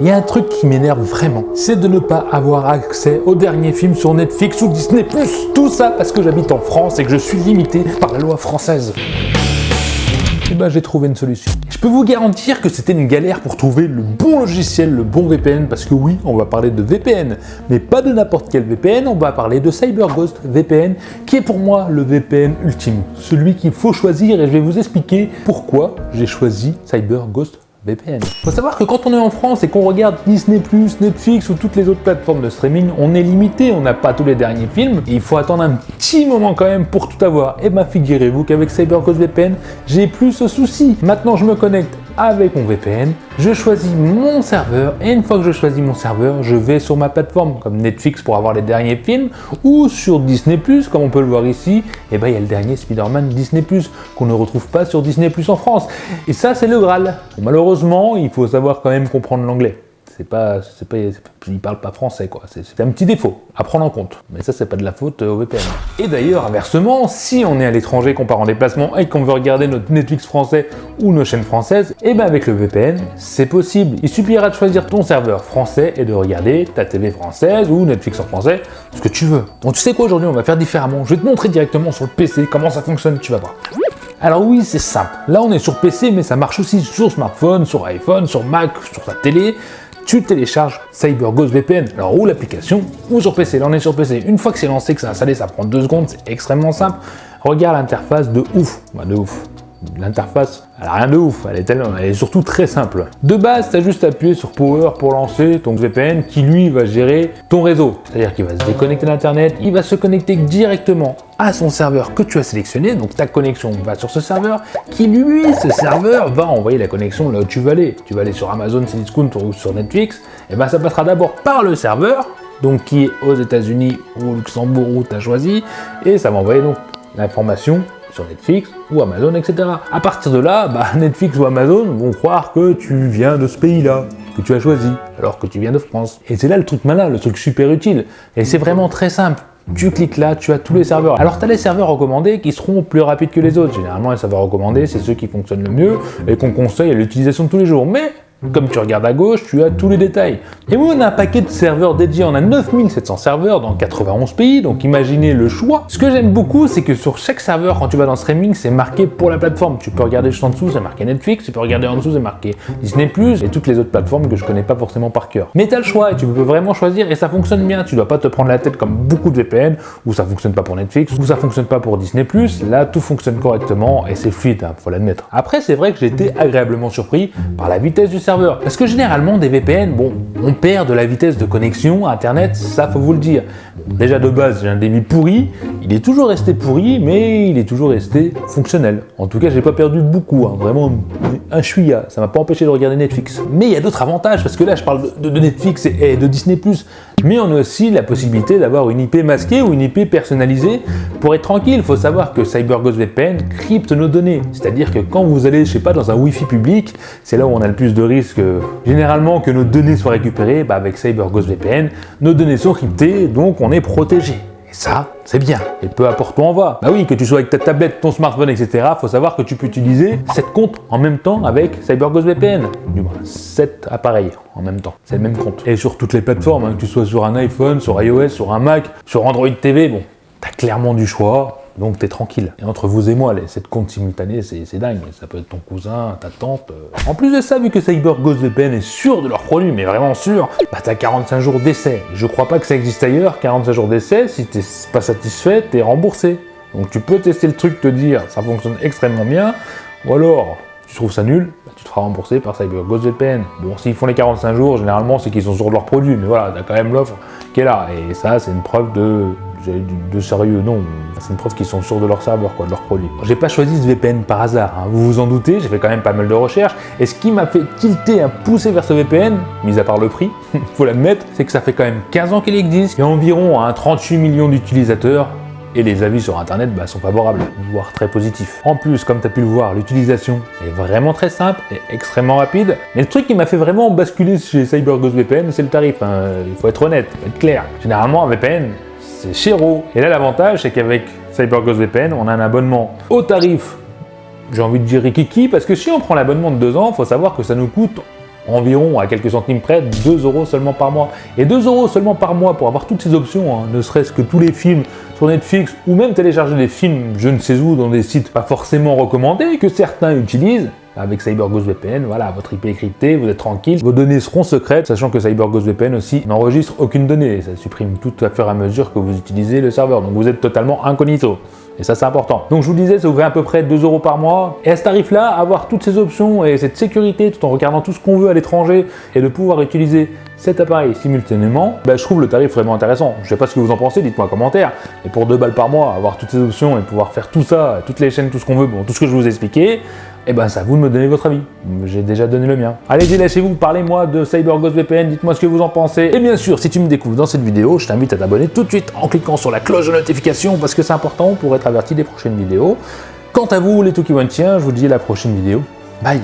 Il y a un truc qui m'énerve vraiment, c'est de ne pas avoir accès aux derniers films sur Netflix ou Disney+. Tout ça parce que j'habite en France et que je suis limité par la loi française. Et ben j'ai trouvé une solution. Je peux vous garantir que c'était une galère pour trouver le bon logiciel, le bon VPN, parce que oui, on va parler de VPN, mais pas de n'importe quel VPN, on va parler de CyberGhost VPN, qui est pour moi le VPN ultime, celui qu'il faut choisir, et je vais vous expliquer pourquoi j'ai choisi CyberGhost VPN. Faut savoir que quand on est en France et qu'on regarde Disney+, Netflix ou toutes les autres plateformes de streaming, on est limité, on n'a pas tous les derniers films, et il faut attendre un petit moment quand même pour tout avoir. Et ben figurez-vous qu'avec CyberGhost VPN, j'ai plus ce souci. Maintenant je me connecte avec mon VPN, je choisis mon serveur, et une fois que je choisis mon serveur, je vais sur ma plateforme, comme Netflix pour avoir les derniers films, ou sur Disney+, comme on peut le voir ici, et ben il y a le dernier Spider-Man Disney+, qu'on ne retrouve pas sur Disney+, en France. Et ça c'est le Graal. Bon, malheureusement, il faut savoir quand même comprendre l'anglais. Ils parlent pas français, quoi. C'est un petit défaut à prendre en compte. Mais ça, c'est pas de la faute au VPN. Et d'ailleurs, inversement, si on est à l'étranger, qu'on part en déplacement et qu'on veut regarder notre Netflix français ou nos chaînes françaises, et ben avec le VPN, c'est possible. Il suffira de choisir ton serveur français et de regarder ta TV française ou Netflix en français, ce que tu veux. Bon, tu sais quoi, aujourd'hui, on va faire différemment. Je vais te montrer directement sur le PC comment ça fonctionne, tu vas voir. Alors oui, c'est simple. Là, on est sur PC, mais ça marche aussi sur smartphone, sur iPhone, sur Mac, sur ta télé. Tu télécharges CyberGhost VPN, alors ou l'application, ou sur PC. Là, on est sur PC. Une fois que c'est lancé, que c'est installé, ça prend 2 secondes, c'est extrêmement simple. Regarde l'interface de ouf. Bah, de ouf. L'interface, elle a rien de ouf, elle est surtout très simple. De base, tu as juste appuyé sur Power pour lancer ton VPN qui lui va gérer ton réseau. C'est-à-dire qu'il va se déconnecter d'Internet, il va se connecter directement à son serveur que tu as sélectionné, donc ta connexion va sur ce serveur, qui lui, ce serveur, va envoyer la connexion là où tu vas aller. Tu vas aller sur Amazon, Cdiscount ou sur Netflix, et ben ça passera d'abord par le serveur, donc qui est aux États-Unis ou au Luxembourg où tu as choisi, et ça va envoyer donc l'information sur Netflix ou Amazon, etc. À partir de là, Netflix ou Amazon vont croire que tu viens de ce pays-là, que tu as choisi, alors que tu viens de France. Et c'est là le truc malin, le truc super utile. Et c'est vraiment très simple. Tu cliques là, tu as tous les serveurs. Alors tu as les serveurs recommandés qui seront plus rapides que les autres. Généralement, les serveurs recommandés, c'est ceux qui fonctionnent le mieux et qu'on conseille à l'utilisation de tous les jours. Mais comme tu regardes à gauche, tu as tous les détails. Et nous, on a un paquet de serveurs dédiés. On a 9700 serveurs dans 91 pays, donc imaginez le choix. Ce que j'aime beaucoup, c'est que sur chaque serveur, quand tu vas dans streaming, c'est marqué pour la plateforme. Tu peux regarder juste en dessous, c'est marqué Netflix. Tu peux regarder en dessous, c'est marqué Disney+, et toutes les autres plateformes que je connais pas forcément par cœur. Mais tu as le choix et tu peux vraiment choisir et ça fonctionne bien. Tu dois pas te prendre la tête comme beaucoup de VPN, où ça fonctionne pas pour Netflix, où ça fonctionne pas pour Disney+. Là, tout fonctionne correctement et c'est fluide, faut l'admettre. Après, c'est vrai que j'ai été agréablement surpris par la vitesse du serveur. Parce que généralement, des VPN, on perd de la vitesse de connexion à Internet, ça faut vous le dire. Déjà de base, j'ai un débit pourri, il est toujours resté pourri, mais il est toujours resté fonctionnel. En tout cas, j'ai pas perdu beaucoup, vraiment un chouïa, ça m'a pas empêché de regarder Netflix. Mais il y a d'autres avantages, parce que là, je parle de Netflix et de Disney+, mais on a aussi la possibilité d'avoir une IP masquée ou une IP personnalisée pour être tranquille. Il faut savoir que CyberGhost VPN crypte nos données, c'est-à-dire que quand vous allez, je sais pas, dans un Wi-Fi public, c'est là où on a le plus de risques généralement que nos données soient récupérées. Avec CyberGhost VPN, nos données sont cryptées, donc on est protégé. Et ça, c'est bien. Et peu importe où on va. Oui, que tu sois avec ta tablette, ton smartphone, etc., faut savoir que tu peux utiliser 7 comptes en même temps avec CyberGhost VPN. Du moins, 7 appareils en même temps. C'est le même compte. Et sur toutes les plateformes, que tu sois sur un iPhone, sur iOS, sur un Mac, sur Android TV, t'as clairement du choix. Donc t'es tranquille. Et entre vous et moi, les 7 comptes simultanés, c'est dingue. Ça peut être ton cousin, ta tante. En plus de ça, vu que CyberGhost VPN est sûr de leurs produits, mais vraiment sûr, t'as 45 jours d'essai. Je crois pas que ça existe ailleurs, 45 jours d'essai. Si t'es pas satisfait, t'es remboursé. Donc tu peux tester le truc, te dire ça fonctionne extrêmement bien, ou alors tu trouves ça nul, tu te feras rembourser par CyberGhost VPN. Bon, s'ils font les 45 jours, généralement c'est qu'ils sont sûrs de leurs produits, mais voilà, t'as quand même l'offre qui est là. Et ça, c'est une preuve de sérieux, non, c'est une preuve qu'ils sont sûrs de leur serveur, de leurs produits. J'ai pas choisi ce VPN par hasard, vous vous en doutez, j'ai fait quand même pas mal de recherches, et ce qui m'a fait tilter, pousser vers ce VPN, mis à part le prix, faut l'admettre, c'est que ça fait quand même 15 ans qu'il existe, il y a environ 38 millions d'utilisateurs, et les avis sur internet sont favorables, voire très positifs. En plus, comme tu as pu le voir, l'utilisation est vraiment très simple et extrêmement rapide. Mais le truc qui m'a fait vraiment basculer chez CyberGhost VPN, c'est le tarif. Il faut être honnête, faut être clair. Généralement, un VPN, c'est chéro. Et là, l'avantage, c'est qu'avec CyberGhost VPN, on a un abonnement au tarif, j'ai envie de dire rikiki, parce que si on prend l'abonnement de 2 ans, il faut savoir que ça nous coûte environ à quelques centimes près 2 € seulement par mois. Et 2 € seulement par mois pour avoir toutes ces options, hein, ne serait-ce que tous les films sur Netflix ou même télécharger des films je ne sais où dans des sites pas forcément recommandés que certains utilisent. Avec CyberGhost VPN, voilà, votre IP est cryptée, vous êtes tranquille, vos données seront secrètes, sachant que CyberGhost VPN aussi n'enregistre aucune donnée, ça supprime tout à fur et à mesure que vous utilisez le serveur, donc vous êtes totalement incognito. Et ça, c'est important. Donc, je vous le disais, ça vous fait à peu près 2 € par mois. Et à ce tarif-là, avoir toutes ces options et cette sécurité tout en regardant tout ce qu'on veut à l'étranger et de pouvoir utiliser cet appareil simultanément, je trouve le tarif vraiment intéressant. Je sais pas ce que vous en pensez, dites-moi en commentaire. Et pour 2 balles par mois, avoir toutes ces options et pouvoir faire tout ça, toutes les chaînes, tout ce qu'on veut, bon, tout ce que je vous ai expliqué, c'est à vous de me donner votre avis. J'ai déjà donné le mien. Allez-y, lâchez-vous, parlez-moi de CyberGhost VPN, dites-moi ce que vous en pensez. Et bien sûr, si tu me découvres dans cette vidéo, je t'invite à t'abonner tout de suite en cliquant sur la cloche de notification parce que c'est important pour être averti des prochaines vidéos. Quant à vous, les Tokiwantiens, je vous dis à la prochaine vidéo. Bye!